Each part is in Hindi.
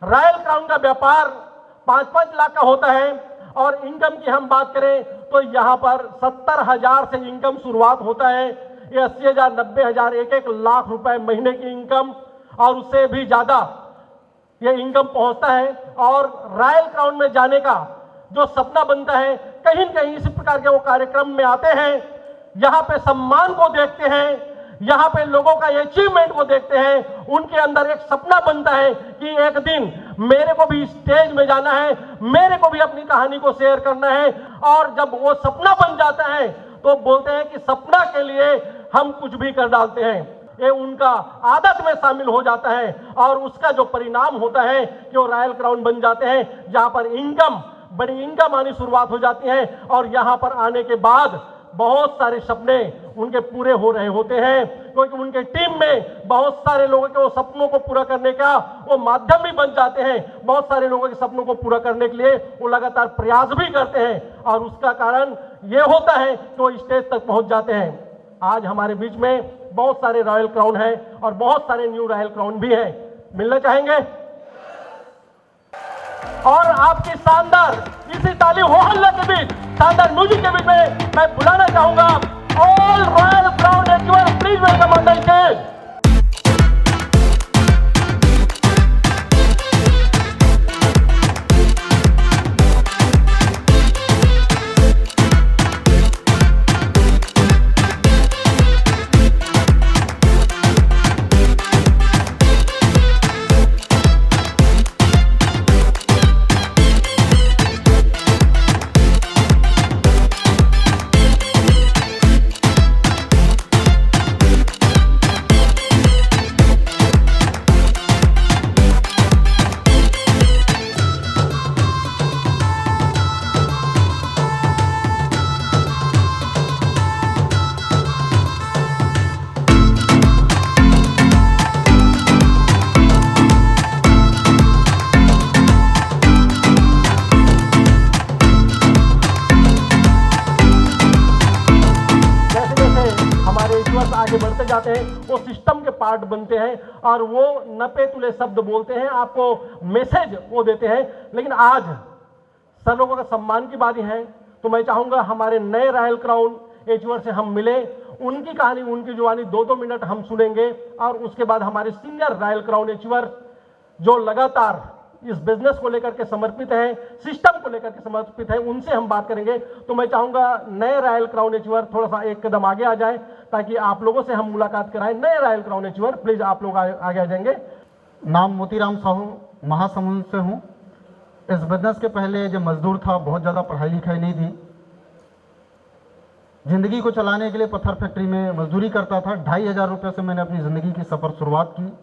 रॉयल क्राउन का व्यापार 5-5 लाख का होता है और इनकम की हम बात करें तो यहाँ पर 70,000 से इनकम शुरुआत होता है। ये 80,000, 90,000, 1-1 लाख रुपए महीने की इनकम और उससे भी ज्यादा ये इनकम पहुंचता है। और रॉयल क्राउन में जाने का जो सपना बनता है, कहीं न कहीं इसी प्रकार के वो कार्यक्रम में आते हैं, यहाँ पे सम्मान को देखते हैं, यहाँ पे लोगों का अचीवमेंट को देखते हैं, उनके अंदर एक सपना बनता है कि एक दिन मेरे को भी स्टेज में जाना है, मेरे को भी अपनी कहानी को शेयर करना है। और जब वो सपना बन जाता है तो बोलते हैं कि सपना के लिए हम कुछ भी कर डालते हैं। ये उनका आदत में शामिल हो जाता है और उसका जो परिणाम होता है कि वो रॉयल क्राउन बन जाते हैं, जहां पर इनकम, बड़ी इनकम आनी शुरुआत हो जाती है और यहां पर आने के बाद बहुत सारे सपने उनके पूरे हो रहे होते हैं, क्योंकि उनके टीम में बहुत सारे लोगों के वो सपनों को पूरा करने का वो माध्यम भी बन जाते हैं। बहुत सारे लोगों के सपनों को पूरा करने के लिए वो लगातार प्रयास भी करते हैं और उसका कारण ये होता है कि वो स्टेज तक पहुंच जाते हैं। आज हमारे बीच में बहुत सारे रॉयल क्राउन हैं और बहुत सारे न्यू रॉयल क्राउन भी हैं। मिलना चाहेंगे? और आपकी शानदार इसी ताली हो हल्ला के बीच, शानदार म्यूजिक के बीच में मैं बुलाना चाहूंगा all royal crown achiever, please welcome on the stage. आगे बढ़ते जाते हैं, वो सिस्टम के पार्ट बनते हैं और वो नपे तुले शब्द बोलते हैं, आपको मैसेज वो देते हैं। लेकिन आज सब लोगों का सम्मान की बारी है, तो मैं चाहूंगा हमारे नए रॉयल क्राउन अचीवर से हम मिले, उनकी कहानी, उनकी जुबानी 2-2 मिनट हम सुनेंगे और उसके बाद हमारे सीनियर रॉयल क्राउन अचीवर जो लगातार इस बिजनेस को लेकर के समर्पित है, सिस्टम को लेकर के समर्पित है, उनसे हम बात करेंगे। तो मैं चाहूंगा नए रॉयल क्राउन अचीवर थोड़ा सा एक कदम आगे आ जाए ताकि आप लोगों से हम मुलाकात कराएं। नए रॉयल क्राउन अचीवर प्लीज आप लोग आगे आ जाएंगे। नाम मोतीराम साहू, महासमुंद से हूँ। इस बिजनेस के पहले जो मजदूर था, बहुत ज़्यादा पढ़ाई लिखाई नहीं थी, ज़िंदगी को चलाने के लिए पत्थर फैक्ट्री में मजदूरी करता था। 2,500 रुपये से मैंने अपनी ज़िंदगी की सफ़र शुरुआत की।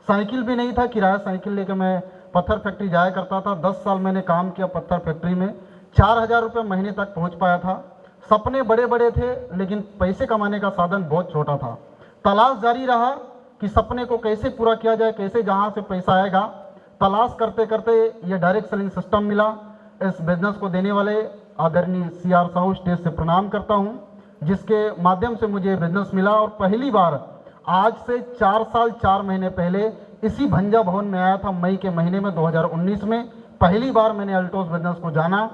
साइकिल भी नहीं था, किराया साइकिल लेकर मैं पत्थर फैक्ट्री जाया करता था। 10 साल मैंने काम किया पत्थर फैक्ट्री में, 4,000 रुपये महीने तक पहुंच पाया था। सपने बड़े बड़े थे लेकिन पैसे कमाने का साधन बहुत छोटा था। तलाश जारी रहा कि सपने को कैसे पूरा किया जाए, कैसे जहां से पैसा आएगा। तलाश करते करते ये डायरेक्ट सेलिंग सिस्टम मिला। इस बिजनेस को देने वाले आदरणीय CR साहू, स्टेज से प्रणाम करता हूँ, जिसके माध्यम से मुझे बिजनेस मिला। और पहली बार आज से 4 साल 4 महीने पहले इसी भंजा भवन में आया था, मई के महीने में 2019 में पहली बार मैंने अल्टोस बिजनेस को जाना।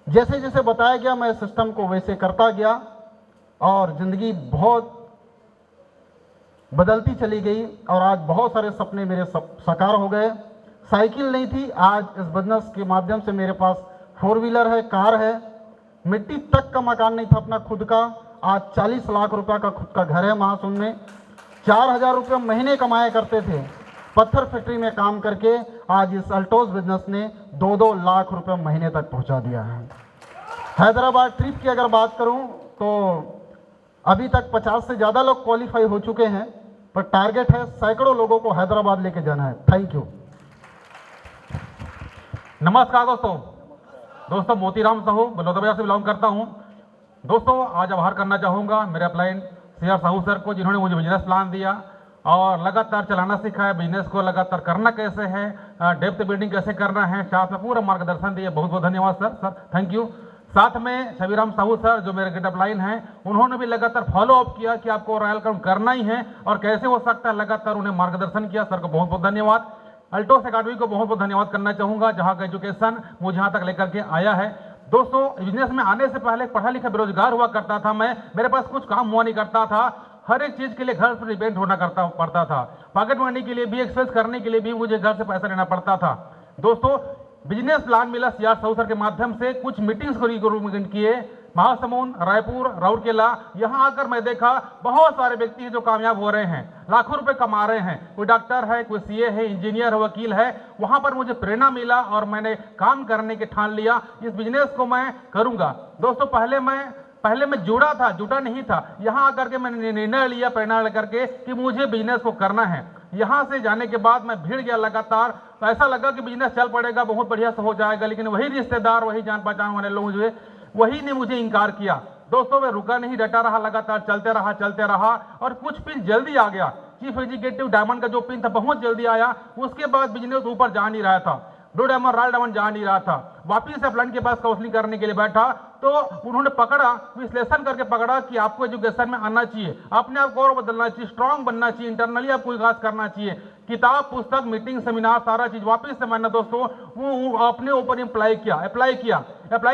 जैसे जैसे बताया गया मैं सिस्टम को वैसे करता गया और ज़िंदगी बहुत बदलती चली गई और आज बहुत सारे सपने मेरे साकार हो गए। साइकिल नहीं थी, आज इस बिजनेस के माध्यम से मेरे पास 4 व्हीलर है, कार है। मिट्टी तक का मकान नहीं था अपना खुद का, आज 40 लाख रुपया का खुद का घर है महासुंद में। 4,000 रुपये महीने कमाया करते थे पत्थर फैक्ट्री में काम करके, आज इस अल्टोस बिजनेस ने 2-2 लाख रुपए महीने तक पहुंचा दिया है। हैदराबाद ट्रिप की अगर बात करूं तो अभी तक 50 से ज़्यादा लोग क्वालिफाई हो चुके हैं, पर टारगेट है सैकड़ों लोगों को हैदराबाद लेके जाना है। Thank you. नमस्कार दोस्तों, मोतीराम साहू बलौदाबाजार से बिलोंग करता हूं। दोस्तों, आज आभार करना चाहूँगा मेरे अपलाइन CR साहू सर को, जिन्होंने मुझे बिजनेस प्लान दिया और लगातार चलाना सिखाया। बिजनेस को लगातार करना कैसे है, डेप्थ बिल्डिंग कैसे करना है, साथ में पूरा मार्गदर्शन दिया। बहुत बहुत धन्यवाद सर, थैंक यू। साथ में छबीराम साहू सर जो मेरे गेटअप लाइन हैं, उन्होंने भी लगातार फॉलो अप किया कि आपको रॉयल क्राउन करना ही है और कैसे हो सकता है, लगातार उन्हें मार्गदर्शन किया। सर को बहुत बहुत धन्यवाद। अल्टोस एकेडमी को बहुत बहुत धन्यवाद करना चाहूँगा, जहाँ का एजुकेशन मुझे यहाँ तक लेकर के आया है। दोस्तों, बिजनेस में आने से पहले पढ़ा लिखा बेरोजगार हुआ करता था मैं, मेरे पास कुछ काम हुआ नहीं करता था, हर एक चीज़ के लिए घर पर डिपेंड होना पड़ता था, पॉकेट मनी के लिए भी, एक्सपेंस करने के लिए भी मुझे घर से पैसा लेना पड़ता था। दोस्तों, बिजनेस प्लान मिला सीआर साहू सर के माध्यम से, कुछ मीटिंग्स को किए, महासमुंद, रायपुर, राउरकेला, यहाँ आकर मैं देखा बहुत सारे व्यक्ति हैं जो कामयाब हो रहे हैं, लाखों रुपए कमा रहे हैं, कोई डॉक्टर है, कोई सीए है, इंजीनियर है, वकील है। वहाँ पर मुझे प्रेरणा मिला और मैंने काम करने के ठान लिया, इस बिजनेस को मैं करूँगा। दोस्तों, पहले मैं जुटा नहीं था, यहाँ आकर के मैंने निर्णय लिया प्रेरणा लेकर के कि मुझे बिजनेस को करना है। यहाँ से जाने के बाद मैं भिड़ गया लगातार, तो ऐसा लगा कि बिजनेस चल पड़ेगा, बहुत बढ़िया से हो जाएगा, लेकिन वही रिश्तेदार, वही जान पहचान वाले लोग वही ने मुझे इनकार किया। दोस्तों, मैं रुका नहीं, डटा रहा, लगातार चलते रहा और कुछ पिन जल्दी आ गया। चीफ एग्जीक्यूटिव डायमंड का जो पिन था बहुत जल्दी आया, उसके बाद बिजनेस ऊपर जा नहीं रहा था, ब्लू डायमंड, रॉयल डायमंड जा नहीं रहा था। वापिस से प्लान के पास काउंसलिंग करने के लिए बैठा तो उन्होंने पकड़ा, विश्लेषण करके पकड़ा कि आपको एजुकेशन में आना चाहिए, अपने आप को और बदलना चाहिए, स्ट्रांग बनना चाहिए, इंटरनली आपको विकास करना चाहिए, किताब, पुस्तक, मीटिंग, सेमिनार, सारा चीज वापस से मैंने दोस्तों वो अपने ऊपर अप्लाई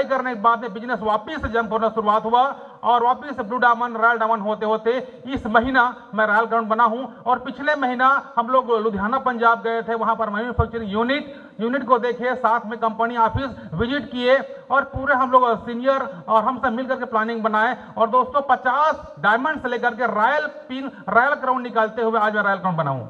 करने के बाद में बिजनेस वापस से जंप होना शुरुआत हुआ और वापस से ब्लू डायमंड, रॉयल डायमंड होते होते इस महीना मैं रॉयल डायमंड बना हूं। और पिछले महीना हम लोग लुधियाना पंजाब गए थे, वहां पर मैन्युफैक्चरिंग यूनिट को देखे, साथ में कंपनी ऑफिस विजिट किए और पूरे हम लोग सीनियर और हम सब मिलकर के प्लानिंग बनाए। और दोस्तों, 50 डायमंड से लेकर के रॉयल क्राउन निकालते हुए आज मैं रॉयल क्राउन बना हूं।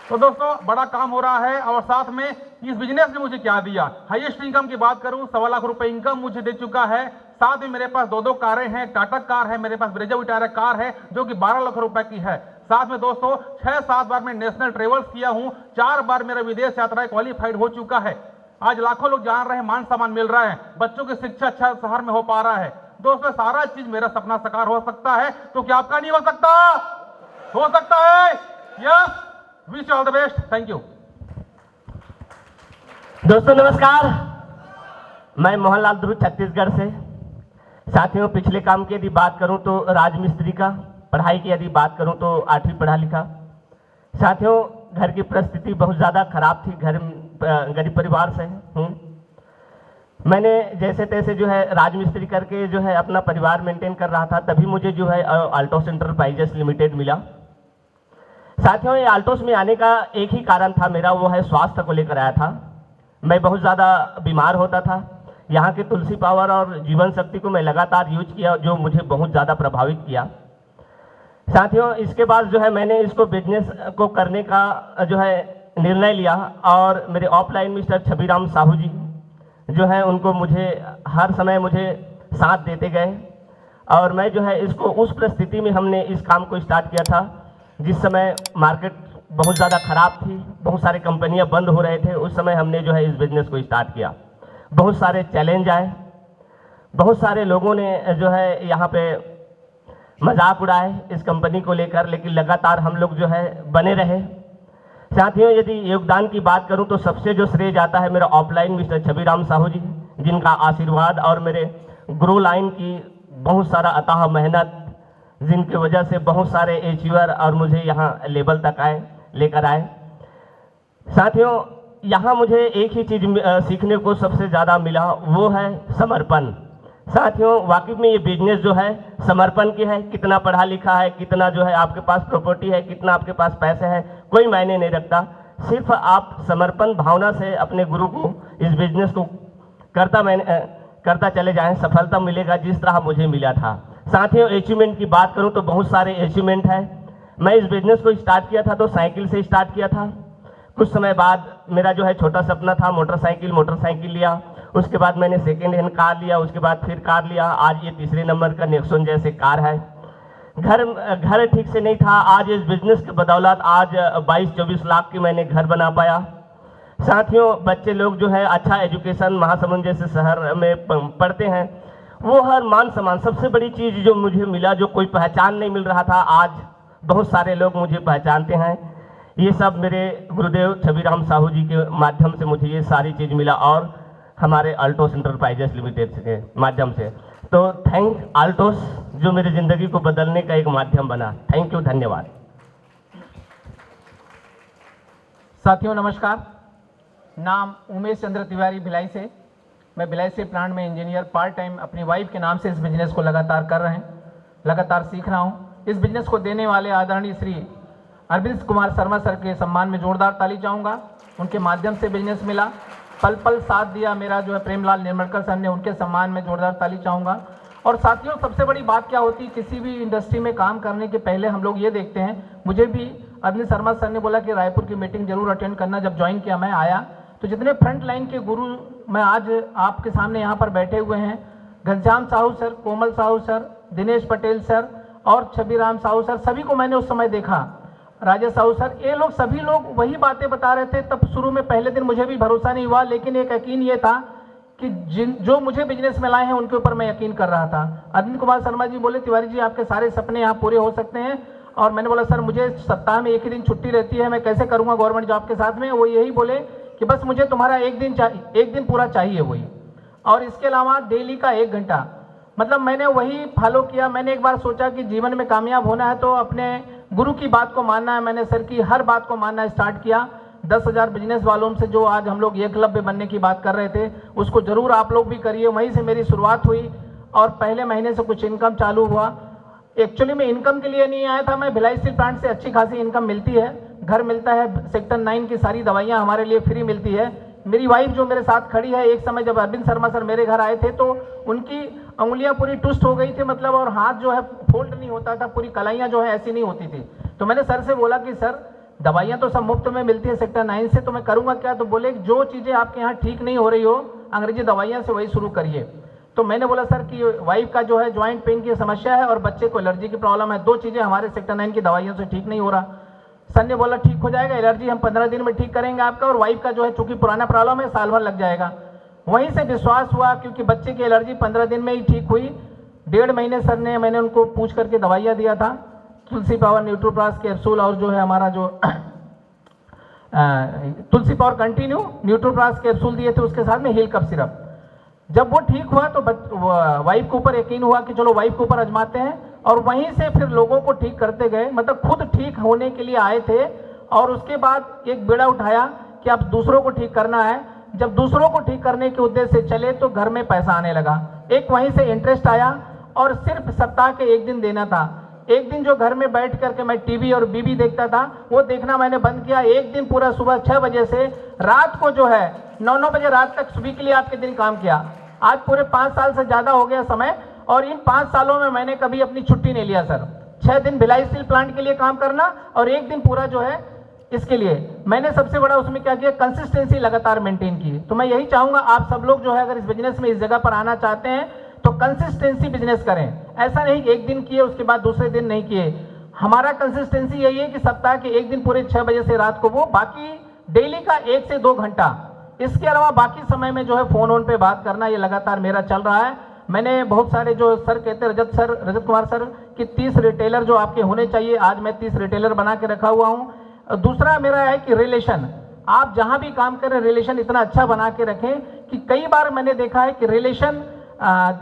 तो दोस्तों, बड़ा काम हो रहा है और साथ में इस बिजनेस ने मुझे क्या दिया। हाईएस्ट इनकम की बात करूं, 1.25 लाख रुपए इनकम मुझे दे चुका है। साथ में मेरे पास 2 कारें हैं, टाटा कार है, मेरे पास ब्रेजा विटारा कार है जो कि 12 लाख रुपए की है। साथ में दोस्तों 6-7 बार मैं नेशनल ट्रेवल्स किया हूं, 4 बार मेरा विदेश यात्रा क्वालिफाइड हो चुका है। आज लाखों लोग जान रहे हैं, मान सम्मान मिल रहा है, बच्चों की शिक्षा अच्छा शहर में हो पा रहा है। दोस्तों, सारा चीज मेरा सपना साकार हो सकता है, तो क्या आपका नहीं हो सकता? हो सकता है। Yes, wish all the best, thank you. दोस्तों नमस्कार, मैं मोहनलाल ध्रुव छत्तीसगढ़ से। साथियों, पिछले काम की यदि बात करूं तो राजमिस्त्री का, पढ़ाई की यदि बात करूं तो 8वीं पढ़ा लिखा। साथियों, घर की परिस्थिति बहुत ज़्यादा खराब थी, घर गरीब परिवार से हूँ। मैंने जैसे तैसे जो है राजमिस्त्री करके जो है अपना परिवार मेंटेन कर रहा था, तभी मुझे जो है अल्टोस एंटरप्राइजेस लिमिटेड मिला। साथियों, ये अल्टोस में आने का एक ही कारण था मेरा, वो है स्वास्थ्य को लेकर आया था। मैं बहुत ज़्यादा बीमार होता था, यहाँ के तुलसी पावर और जीवन शक्ति को मैं लगातार यूज किया, जो मुझे बहुत ज़्यादा प्रभावित किया। साथियों, इसके बाद जो है मैंने इसको बिजनेस को करने का जो है निर्णय लिया और मेरे ऑफलाइन मिस्टर छबीराम साहू जी जो है उनको मुझे हर समय मुझे साथ देते गए और मैं जो है इसको उस परिस्थिति में हमने इस काम को स्टार्ट किया था जिस समय मार्केट बहुत ज़्यादा ख़राब थी, बहुत सारे कंपनियां बंद हो रहे थे। उस समय हमने जो है इस बिज़नेस को स्टार्ट किया। बहुत सारे चैलेंज आए, बहुत सारे लोगों ने जो है यहाँ पे मजाक उड़ाए इस कंपनी को लेकर, लेकिन लगातार हम लोग जो है बने रहे। साथियों, यदि योगदान की बात करूं तो सबसे जो श्रेय जाता है मेरा ऑफलाइन मिस्टर छबीराम साहू जी, जिनका आशीर्वाद और मेरे ग्रो लाइन की बहुत सारा अथाह मेहनत, जिनकी वजह से बहुत सारे अचीवर और मुझे यहाँ लेवल तक लेकर आए। साथियों, यहाँ मुझे एक ही चीज़ सीखने को सबसे ज़्यादा मिला, वो है समर्पण। साथियों, वाकई में ये बिजनेस जो है समर्पण की है। कितना पढ़ा लिखा है, कितना जो है आपके पास प्रॉपर्टी है, कितना आपके पास पैसे हैं, कोई मायने नहीं रखता। सिर्फ आप समर्पण भावना से अपने गुरु को इस बिजनेस को करता चले जाएं, सफलता मिलेगा जिस तरह मुझे मिला था। साथियों, अचीवमेंट की बात करूं तो बहुत सारे अचीवमेंट है। मैं इस बिजनेस को स्टार्ट किया था तो साइकिल से स्टार्ट किया था। कुछ समय बाद मेरा जो है छोटा सपना था मोटरसाइकिल लिया। उसके बाद मैंने सेकेंड हैंड कार लिया, उसके बाद फिर कार लिया। आज ये 3रे नंबर का नेक्सॉन जैसे कार है। घर ठीक से नहीं था, आज इस बिजनेस के बदौलत आज 22-24 लाख की मैंने घर बना पाया। साथियों, बच्चे लोग जो है अच्छा एजुकेशन महासमुंद जैसे शहर में पढ़ते हैं, वो हर मान सम्मान। सबसे बड़ी चीज़ जो मुझे मिला, जो कोई पहचान नहीं मिल रहा था, आज बहुत सारे लोग मुझे पहचानते हैं। ये सब मेरे गुरुदेव छबीराम साहू जी के माध्यम से मुझे ये सारी चीज़ मिला और हमारे अल्टोस एंटरप्राइजेस लिमिटेड के माध्यम से। तो थैंक अल्टोस, जो मेरी ज़िंदगी को बदलने का एक माध्यम बना। थैंक यू, धन्यवाद। साथियों नमस्कार। नाम उमेश चंद्र तिवारी, भिलाई से। मैं भिलाई स्टील प्लांट में इंजीनियर पार्ट टाइम अपनी वाइफ के नाम से इस बिजनेस को लगातार कर रहे हैं, लगातार सीख रहा हूँ। इस बिजनेस को देने वाले आदरणीय श्री अरविंद कुमार शर्मा सर के सम्मान में जोरदार ताली चाहूँगा। उनके माध्यम से बिजनेस मिला, पल पल साथ दिया मेरा जो है प्रेमलाल निर्मलकर सर ने, उनके सम्मान में जोरदार ताली चाहूँगा। और साथियों सबसे बड़ी बात क्या होती है, किसी भी इंडस्ट्री में काम करने के पहले हम लोग ये देखते हैं, मुझे भी अरविंद शर्मा सर ने बोला कि रायपुर की मीटिंग जरूर अटेंड करना। जब ज्वाइन किया मैं आया तो जितने फ्रंट लाइन के गुरु मैं आज आपके सामने यहाँ पर बैठे हुए हैं, घनश्याम साहू सर, कोमल साहू सर, दिनेश पटेल सर और छबी राम साहू सर, सभी को मैंने उस समय देखा। राजेश साहू सर, ये लोग सभी लोग वही बातें बता रहे थे। तब शुरू में पहले दिन मुझे भी भरोसा नहीं हुआ, लेकिन एक यकीन ये था कि जो मुझे बिजनेस में लाए हैं उनके ऊपर मैं यकीन कर रहा था। अरविंद कुमार शर्मा जी बोले, तिवारी जी आपके सारे सपने यहाँ पूरे हो सकते हैं। और मैंने बोला सर मुझे सप्ताह में एक ही दिन छुट्टी रहती है, मैं कैसे करूँगा गवर्नमेंट जॉब के साथ में। वो यही बोले कि बस मुझे तुम्हारा एक दिन पूरा चाहिए वही, और इसके अलावा डेली का 1 घंटा। मतलब मैंने वही फॉलो किया। मैंने एक बार सोचा कि जीवन में कामयाब होना है तो अपने गुरु की बात को मानना है। मैंने सर की हर बात को मानना स्टार्ट किया। 10,000 बिजनेस वालों से जो आज हम लोग एकलव्य बनने की बात कर रहे थे, उसको जरूर आप लोग भी करिए। वहीं से मेरी शुरुआत हुई और पहले महीने से कुछ इनकम चालू हुआ। एक्चुअली मैं इनकम के लिए नहीं आया था, मैं भिलाई स्टील प्लांट से अच्छी खासी इनकम मिलती है, घर मिलता है, सेक्टर 9 की सारी दवाइयाँ हमारे लिए फ्री मिलती है। मेरी वाइफ जो मेरे साथ खड़ी है, एक समय जब अरविंद शर्मा सर मेरे घर आए थे तो उनकी उंगलियां पूरी टुस्ट हो गई थी, मतलब, और हाथ जो है फोल्ड नहीं होता था, पूरी कलाइयाँ जो है ऐसी नहीं होती थी। तो मैंने सर से बोला कि सर दवाइयाँ तो सब मुफ्त में मिलती है सेक्टर 9 से, तो मैं करूँगा क्या। तो बोले जो चीज़ें आपके यहाँ ठीक नहीं हो रही हो अंग्रेजी दवाइयाँ से वही शुरू करिए। तो मैंने बोला सर कि वाइफ का जो है ज्वाइंट पेन की समस्या है और बच्चे को एलर्जी की प्रॉब्लम है, 2 चीज़ें हमारे सेक्टर 9 की दवाइयों से ठीक नहीं हो रहा। सर ने बोला ठीक हो जाएगा, एलर्जी हम 15 दिन में ठीक करेंगे आपका, और वाइफ का जो है चूंकि पुराना प्रॉब्लम है साल भर लग जाएगा। वहीं से विश्वास हुआ, क्योंकि बच्चे की एलर्जी 15 दिन में ही ठीक हुई। 1.5 महीने सर ने, मैंने उनको पूछ करके दवाइयाँ दिया था, तुलसी पावर न्यूट्रोप्लास कैप्सूल और जो है हमारा जो तुलसी पावर कंटिन्यू न्यूट्रोप्लास कैप्सूल दिए थे, उसके साथ में हील कप सिरप। जब वो ठीक हुआ तो वाइफ के ऊपर यकीन हुआ कि चलो वाइफ के ऊपर आजमाते हैं, और वहीं से फिर लोगों को ठीक करते गए। मतलब खुद ठीक होने के लिए आए थे और उसके बाद एक बेड़ा उठाया कि अब दूसरों को ठीक करना है। जब दूसरों को ठीक करने के उद्देश्य से चले तो घर में पैसा आने लगा, एक वहीं से इंटरेस्ट आया। और सिर्फ सप्ताह के 1 दिन देना था। एक दिन जो घर में बैठ करके मैं टीवी और बीबी देखता था, वो देखना मैंने बंद किया। एक दिन पूरा सुबह 6 बजे से रात को जो है 9 बजे रात तक सुबह के लिए आपके दिन काम किया। आज पूरे 5 साल से ज़्यादा हो गया समय, और इन 5 सालों में मैंने कभी अपनी छुट्टी नहीं लिया सर। 6 दिन भिलाई स्टील प्लांट के लिए काम करना और 1 दिन पूरा जो है इसके लिए। मैंने सबसे बड़ा उसमें क्या किया, कंसिस्टेंसी लगातार मेंटेन की। तो मैं यही चाहूँगा आप सब लोग जो है अगर इस बिजनेस में इस जगह पर आना चाहते हैं तो कंसिस्टेंसी बिजनेस करें। ऐसा नहीं कि 1 दिन किए उसके बाद दूसरे दिन नहीं किए। हमारा कंसिस्टेंसी यही है कि सप्ताह के 1 दिन पूरे 6 बजे से रात को वो, बाकी डेली का 1 से 2 घंटा। इसके अलावा बाकी समय में जो है फ़ोन पे बात करना, ये लगातार मेरा चल रहा है। मैंने बहुत सारे जो सर कहते हैं, रजत कुमार सर कि 30 रिटेलर जो आपके होने चाहिए, आज मैं 30 रिटेलर बना के रखा हुआ हूँ। दूसरा मेरा है कि रिलेशन, आप जहाँ भी काम करें रिलेशन इतना अच्छा बना के रखें कि कई बार मैंने देखा है कि रिलेशन,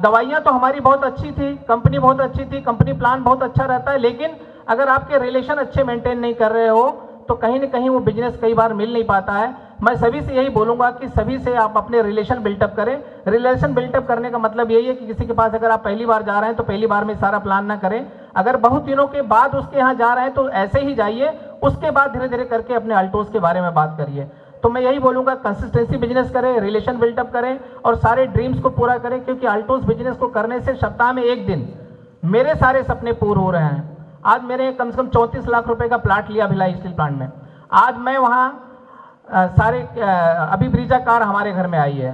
दवाइयाँ तो हमारी बहुत अच्छी थी, कंपनी बहुत अच्छी थी, कंपनी प्लान बहुत अच्छा रहता है, लेकिन अगर आपके रिलेशन अच्छे मेंटेन नहीं कर रहे हो तो कहीं ना कहीं वो बिजनेस कई बार मिल नहीं पाता है। मैं सभी से यही बोलूँगा कि सभी से आप अपने रिलेशन बिल्टअप करें। रिलेशन बिल्टअप करने का मतलब यही है कि किसी के पास अगर आप पहली बार जा रहे हैं तो पहली बार में सारा प्लान ना करें। अगर बहुत दिनों के बाद उसके यहाँ जा रहे हैं तो ऐसे ही जाइए, उसके बाद धीरे धीरे करके अपने अल्टोस के बारे में बात करिए। तो मैं यही बोलूँगा कंसिस्टेंसी बिजनेस करें, रिलेशन बिल्टअप करें और सारे ड्रीम्स को पूरा करें, क्योंकि अल्टोस बिजनेस को करने से सप्ताह में 1 दिन मेरे सारे सपने पूरे हो रहे हैं। आज मैंने कम से कम 34 लाख रुपए का प्लाट लिया भिलाई स्टील प्लांट में। आज मैं वहाँ सारे अभी ब्रीजा कार हमारे घर में आई है।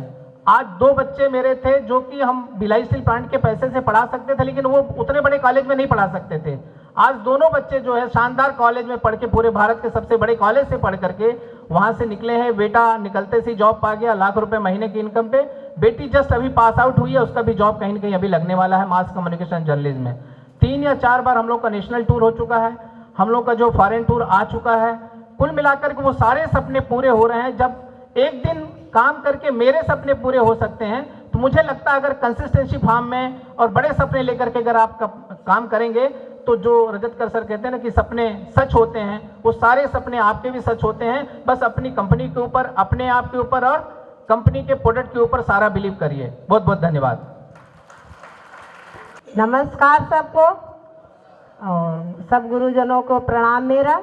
आज 2 बच्चे मेरे थे जो कि हम भिलाई स्टील प्लांट के पैसे से पढ़ा सकते थे, लेकिन वो उतने बड़े कॉलेज में नहीं पढ़ा सकते थे। आज दोनों बच्चे जो है शानदार कॉलेज में पढ़ के, पूरे भारत के सबसे बड़े कॉलेज से पढ़ करके वहाँ से निकले हैं। बेटा निकलते से जॉब पा गया, लाख रुपए महीने की इनकम पे। बेटी जस्ट अभी पास आउट हुई है, उसका भी जॉब कहीं ना कहीं अभी लगने वाला है मास कम्युनिकेशन जर्नलिज्म में। 3 या 4 बार हम लोग का नेशनल टूर हो चुका है, हम लोग का जो फॉरेन टूर आ चुका है। कुल मिलाकर के वो सारे सपने पूरे हो रहे हैं। जब एक दिन काम करके मेरे सपने पूरे हो सकते हैं तो मुझे लगता है अगर कंसिस्टेंसी फार्म में और बड़े सपने लेकर के अगर आप काम करेंगे तो जो रजतकर सर कहते हैं ना कि सपने सच होते हैं, वो सारे सपने आपके भी सच होते हैं। बस अपनी कंपनी के ऊपर, अपने आप के ऊपर और कंपनी के प्रोडक्ट के ऊपर सारा बिलीव करिए। बहुत बहुत धन्यवाद। नमस्कार सबको, और सब गुरुजनों को प्रणाम मेरा।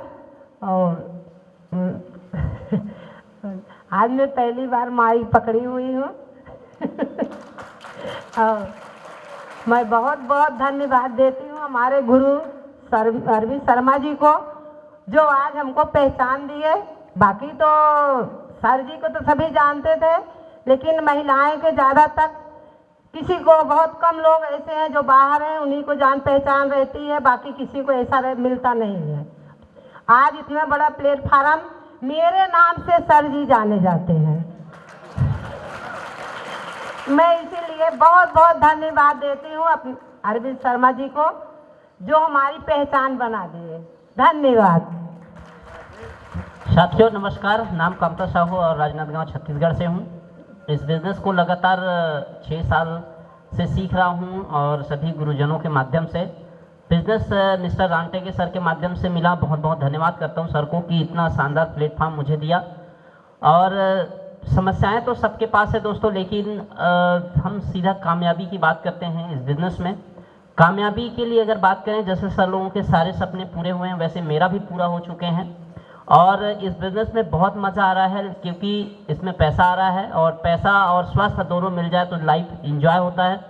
और आज मैं पहली बार माइक पकड़ी हुई हूँ। और मैं बहुत बहुत धन्यवाद देती हूँ हमारे गुरु अरविंद शर्मा जी को, जो आज हमको पहचान दिए। बाकी तो सर जी को तो सभी जानते थे, लेकिन महिलाएं के ज़्यादातर किसी को, बहुत कम लोग ऐसे हैं जो बाहर हैं, उन्हीं को जान पहचान रहती है, बाकी किसी को ऐसा मिलता नहीं है। आज इतना बड़ा प्लेटफार्म मेरे नाम से सर जी जाने जाते हैं। मैं इसीलिए बहुत बहुत धन्यवाद देती हूँ अपने अरविंद शर्मा जी को, जो हमारी पहचान बना दिए। धन्यवाद। साथियों नमस्कार, नाम कामता साहू और राजनांदगांव छत्तीसगढ़ से हूँ। इस बिज़नेस को लगातार 6 साल से सीख रहा हूँ और सभी गुरुजनों के माध्यम से। बिज़नेस मिस्टर रानटेके सर के माध्यम से मिला। बहुत बहुत धन्यवाद करता हूँ सर को कि इतना शानदार प्लेटफॉर्म मुझे दिया। और समस्याएं तो सबके पास है दोस्तों, लेकिन हम सीधा कामयाबी की बात करते हैं इस बिज़नेस में। कामयाबी के लिए अगर बात करें, जैसे सर लोगों के सारे सपने पूरे हुए हैं, वैसे मेरा भी पूरा हो चुके हैं। और इस बिज़नेस में बहुत मज़ा आ रहा है, क्योंकि इसमें पैसा आ रहा है, और पैसा और स्वास्थ्य दोनों मिल जाए तो लाइफ एंजॉय होता है।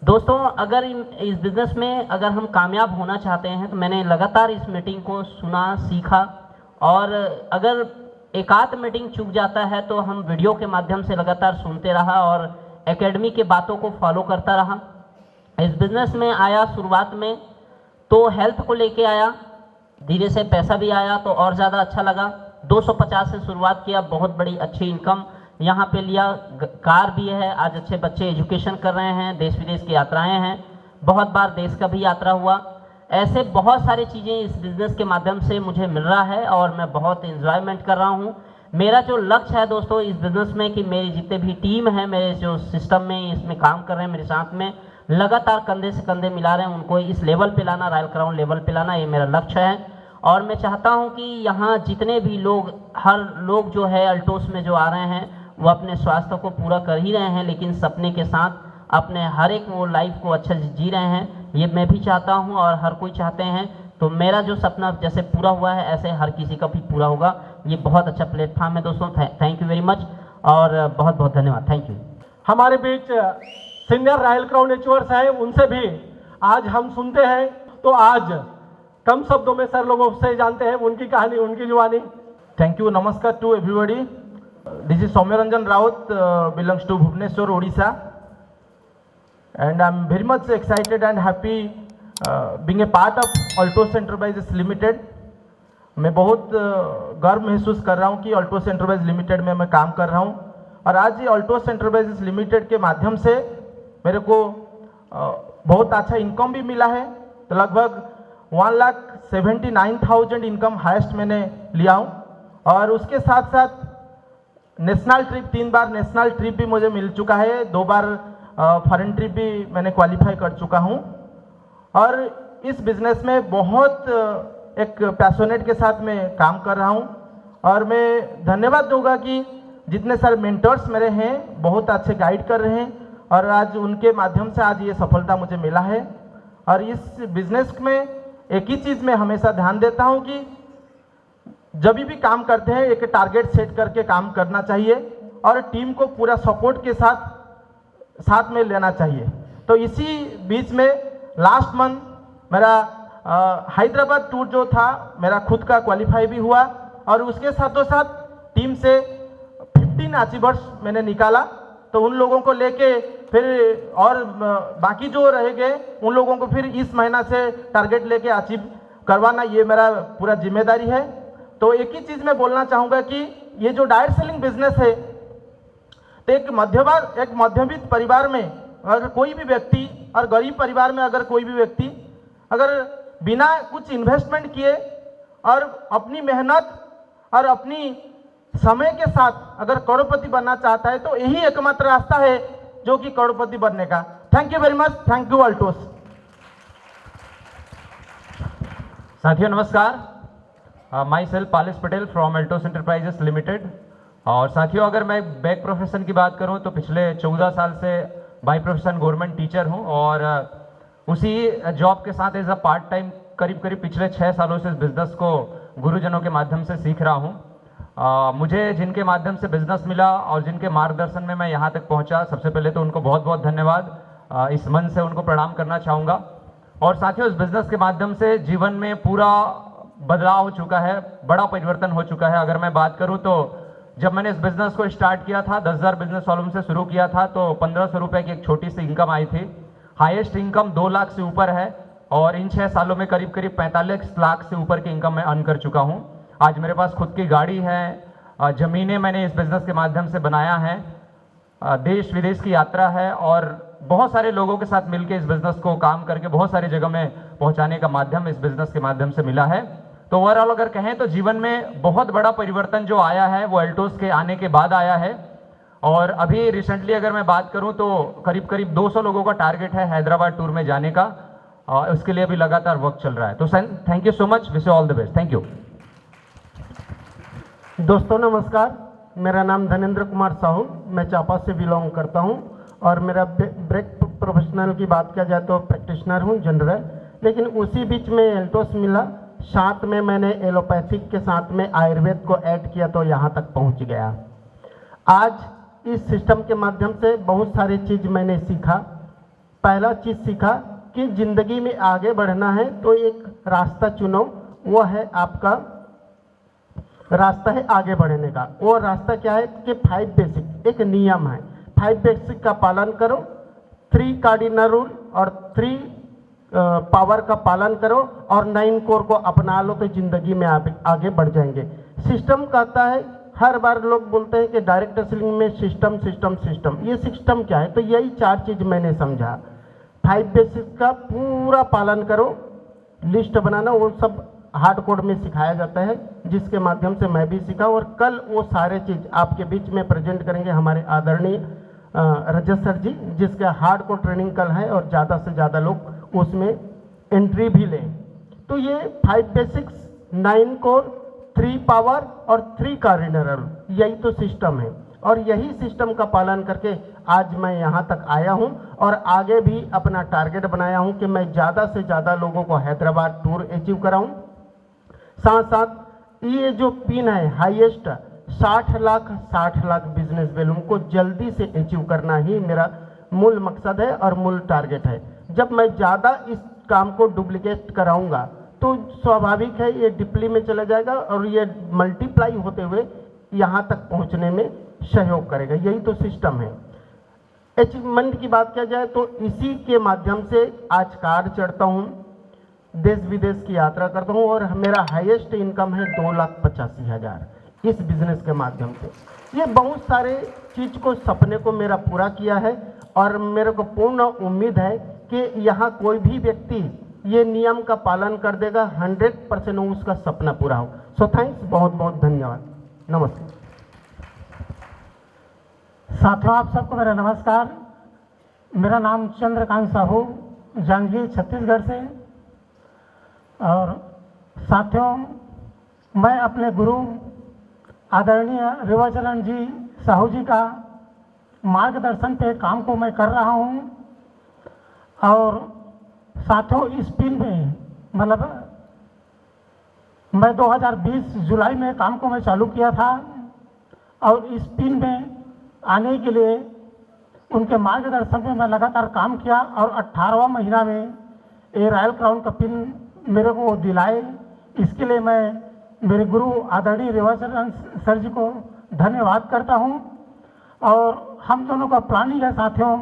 दोस्तों अगर इस बिज़नेस में अगर हम कामयाब होना चाहते हैं, तो मैंने लगातार इस मीटिंग को सुना, सीखा, और अगर एक आध मीटिंग चूक जाता है तो हम वीडियो के माध्यम से लगातार सुनते रहा और एकेडमी के बातों को फॉलो करता रहा। इस बिज़नेस में आया शुरुआत में तो हेल्थ को लेके आया, धीरे से पैसा भी आया तो और ज़्यादा अच्छा लगा। 250 से शुरुआत किया, बहुत बड़ी अच्छी इनकम यहाँ पे लिया। कार भी है, आज अच्छे बच्चे एजुकेशन कर रहे हैं, देश विदेश की यात्राएं हैं, बहुत बार देश का भी यात्रा हुआ। ऐसे बहुत सारी चीज़ें इस बिज़नेस के माध्यम से मुझे मिल रहा है और मैं बहुत एंजॉयमेंट कर रहा हूँ। मेरा जो लक्ष्य है दोस्तों इस बिज़नेस में, कि मेरी जितने भी टीम है, मेरे जो सिस्टम में इसमें काम कर रहे हैं, मेरे साथ में लगातार कंधे से कंधे मिला रहे हैं, उनको इस लेवल पे लाना, रॉयल क्राउन लेवल पे लाना, ये मेरा लक्ष्य है। और मैं चाहता हूं कि यहाँ जितने भी लोग, हर लोग जो है अल्टोस में जो आ रहे हैं, वो अपने स्वास्थ्य को पूरा कर ही रहे हैं, लेकिन सपने के साथ अपने हर एक वो लाइफ को अच्छा जी रहे हैं। ये मैं भी चाहता हूँ और हर कोई चाहते हैं। तो मेरा जो सपना जैसे पूरा हुआ है, ऐसे हर किसी का भी पूरा होगा। ये बहुत अच्छा प्लेटफॉर्म है दोस्तों। थैंक यू वेरी मच और बहुत बहुत धन्यवाद। Thank you. हमारे बीच सीनियर रॉयल क्राउन एचीवर्स हैं, उनसे भी आज हम सुनते हैं। तो आज कम शब्दों में सर लोगों से जानते हैं उनकी कहानी, उनकी जुबानी। Thank you, namaskar to everybody. This is Soumyaranjan Raut, belongs to Bhubaneswar, Odisha, and I'm very much excited and happy being a part of Altos Enterprises Limited. मैं बहुत गर्व महसूस कर रहा हूँ कि Altos Enterprises Limited में मैं काम कर रहा हूँ, और आज ये Altos Enterprises Limited के माध्यम से मेरे को बहुत अच्छा इनकम भी मिला है। तो लगभग 1,79,000 इनकम हाईएस्ट मैंने लिया हूँ, और उसके साथ साथ नेशनल ट्रिप, 3 बार नेशनल ट्रिप भी मुझे मिल चुका है, 2 बार फॉरेन ट्रिप भी मैंने क्वालिफाई कर चुका हूँ। और इस बिज़नेस में बहुत एक पैशनेट के साथ मैं काम कर रहा हूँ, और मैं धन्यवाद दूंगा कि जितने सारे मेंटर्स मेरे हैं बहुत अच्छे गाइड कर रहे हैं, और आज उनके माध्यम से आज ये सफलता मुझे मिला है। और इस बिज़नेस में एक ही चीज़ में हमेशा ध्यान देता हूँ कि जब भी काम करते हैं एक टारगेट सेट करके काम करना चाहिए, और टीम को पूरा सपोर्ट के साथ में लेना चाहिए। तो इसी बीच में लास्ट मंथ मेरा हैदराबाद टूर जो था, मेरा खुद का क्वालिफाई भी हुआ, और उसके साथों साथ टीम से 15 अचीवर्स मैंने निकाला। तो उन लोगों को लेके फिर और बाकी जो रह गए उन लोगों को फिर इस महीना से टारगेट लेके अचीव करवाना, ये मेरा पूरा जिम्मेदारी है। तो एक ही चीज़ मैं बोलना चाहूँगा कि ये जो डायरेक्ट सेलिंग बिजनेस है, तो एक मध्यवित्त परिवार में अगर कोई भी व्यक्ति, और गरीब परिवार में अगर कोई भी व्यक्ति अगर बिना कुछ इन्वेस्टमेंट किए और अपनी मेहनत और अपनी समय के साथ अगर करोड़पति बनना चाहता है, तो यही एकमात्र रास्ता है जो कि करोड़पति बनने का। Thank you very much. Thank you Altos. साथियों नमस्कार, myself Palis Patel from Altos enterprises limited. और साथियों अगर मैं बैक प्रोफेशन की बात करूं तो पिछले 14 साल से बाई प्रोफेशन गवर्नमेंट टीचर हूं और उसी जॉब के साथ एज अ पार्ट टाइम करीब पिछले 6 सालों से इस बिज़नेस को गुरुजनों के माध्यम से सीख रहा हूं। मुझे जिनके माध्यम से बिज़नेस मिला और जिनके मार्गदर्शन में मैं यहां तक पहुंचा, सबसे पहले तो उनको बहुत बहुत धन्यवाद, इस मन से उनको प्रणाम करना चाहूँगा। और साथियों इस बिज़नेस के माध्यम से जीवन में पूरा बदलाव हो चुका है, बड़ा परिवर्तन हो चुका है। अगर मैं बात करूं तो जब मैंने इस बिज़नेस को स्टार्ट किया था, 10,000 बिजनेस वॉल्यूम से शुरू किया था, तो 1500 रुपये की एक छोटी सी इनकम आई थी। हाईएस्ट इनकम 2 लाख से ऊपर है और इन 6 सालों में करीब 45 लाख से ऊपर की इनकम मैं अर्न कर चुका हूं। आज मेरे पास खुद की गाड़ी है, ज़मीनें मैंने इस बिज़नेस के माध्यम से बनाया है, देश विदेश की यात्रा है और बहुत सारे लोगों के साथ मिलकर इस बिज़नेस को काम करके बहुत सारी जगह में पहुंचाने का माध्यम इस बिज़नेस के माध्यम से मिला है। तो ओवरऑल अगर कहें तो जीवन में बहुत बड़ा परिवर्तन जो आया है वो एल्टोस के आने के बाद आया है। और अभी रिसेंटली अगर मैं बात करूं तो करीब 200 लोगों का टारगेट है हैदराबाद टूर में जाने का, और उसके लिए अभी लगातार वर्क चल रहा है। तो thank you so much, wish you all the best, thank you. दोस्तों नमस्कार, मेरा नाम धनेंद्र कुमार साहू, मैं चापा से बिलोंग करता हूं और मेरा ब्रेक प्रोफेशनल की बात किया जाए तो प्रैक्टिशनर हूं जनरल, लेकिन उसी बीच में एल्टोस मिला, साथ में मैंने एलोपैथिक के साथ में आयुर्वेद को ऐड किया तो यहाँ तक पहुँच गया। आज इस सिस्टम के माध्यम से बहुत सारी चीज़ मैंने सीखा। पहला चीज़ सीखा कि ज़िंदगी में आगे बढ़ना है तो एक रास्ता चुनो, वो है आपका रास्ता है आगे बढ़ने का। वो रास्ता क्या है कि 5 बेसिक एक नियम है, 5 बेसिक का पालन करो, 3 कार्डिनल रूल और 3 पावर का पालन करो और 9 कोर को अपना लो तो जिंदगी में आगे बढ़ जाएंगे। सिस्टम कहता है, हर बार लोग बोलते हैं कि डायरेक्ट सेलिंग में सिस्टम सिस्टम सिस्टम, ये सिस्टम क्या है? तो यही 4 चीज़ मैंने समझा। 5 बेसिक का पूरा पालन करो, लिस्ट बनाना वो सब हार्ड कोड में सिखाया जाता है, जिसके माध्यम से मैं भी सीखा और कल वो सारे चीज़ आपके बीच में प्रेजेंट करेंगे हमारे आदरणीय रजत सर जी, जिसका हार्ड कोड ट्रेनिंग कल है और ज़्यादा से ज़्यादा लोग उसमें एंट्री भी लें। तो ये 5 बेसिक्स, 9 कोर, 3 पावर और 3 कार्डिनल, यही तो सिस्टम है। और यही सिस्टम का पालन करके आज मैं यहाँ तक आया हूँ और आगे भी अपना टारगेट बनाया हूँ कि मैं ज़्यादा से ज़्यादा लोगों को हैदराबाद टूर अचीव कराऊँ। साथ साथ ये जो पिन है हाईएस्ट 60 लाख बिजनेस वैल्यूम को जल्दी से अचीव करना ही मेरा मूल मकसद है और मूल टारगेट है। जब मैं ज़्यादा इस काम को डुप्लीकेट कराऊंगा तो स्वाभाविक है ये डिप्ली में चला जाएगा और ये मल्टीप्लाई होते हुए यहाँ तक पहुँचने में सहयोग करेगा। यही तो सिस्टम है। अचीवमेंट की बात किया जाए तो इसी के माध्यम से आज कार चढ़ता हूँ, देश विदेश की यात्रा करता हूँ और मेरा हाईएस्ट इनकम है 2,85,000 इस बिजनेस के माध्यम से। ये बहुत सारे चीज़ को सपने को मेरा पूरा किया है और मेरे को पूर्ण उम्मीद है कि यहाँ कोई भी व्यक्ति ये नियम का पालन कर देगा, 100% उसका सपना पूरा हो। सो थैंक्स, बहुत बहुत धन्यवाद, नमस्कार। साथियों आप सबको मेरा नमस्कार। मेरा नाम चंद्रकांत साहू, जांजगीर छत्तीसगढ़ से। और साथियों मैं अपने गुरु आदरणीय रेवाचरण जी साहू जी का मार्गदर्शन पे काम को मैं कर रहा हूँ। और साथियों इस पिन में मतलब मैं 2020 जुलाई में काम को मैं चालू किया था और इस पिन में आने के लिए उनके मार्गदर्शन में मैं लगातार काम किया और 18वां महीना में ये रॉयल क्राउन का पिन मेरे को दिलाए। इसके लिए मैं मेरे गुरु आदरणीय रेवाचरण सर जी को धन्यवाद करता हूँ। और हम दोनों का प्लानिंग है साथियों,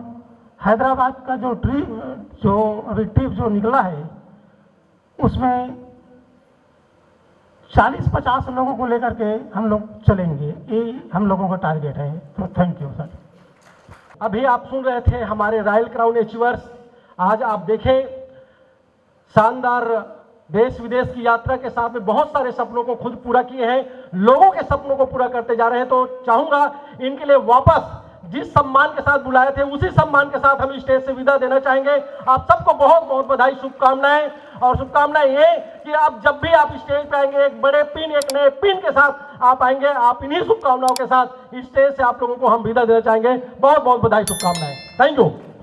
हैदराबाद का जो ट्रिप जो निकला है उसमें 40-50 लोगों को लेकर के हम लोग चलेंगे, ये हम लोगों का टारगेट है। तो थैंक यू सर। अभी आप सुन रहे थे हमारे रॉयल क्राउन अचीवर्स। आज आप देखें शानदार देश विदेश की यात्रा के साथ में बहुत सारे सपनों को खुद पूरा किए हैं, लोगों के सपनों को पूरा करते जा रहे हैं। तो चाहूंगा इनके लिए वापस जिस सम्मान के साथ बुलाए थे उसी सम्मान के साथ हम स्टेज से विदा देना चाहेंगे। आप सबको बहुत बहुत बधाई, शुभकामनाएं। और शुभकामनाएं ये कि आप जब भी आप स्टेज पे आएंगे एक बड़े पिन, एक नए पिन के साथ आप आएंगे। आप इन्हीं शुभकामनाओं के साथ स्टेज से आप लोगों को हम विदा देना चाहेंगे। बहुत बहुत बधाई, शुभकामनाएं। Thank you.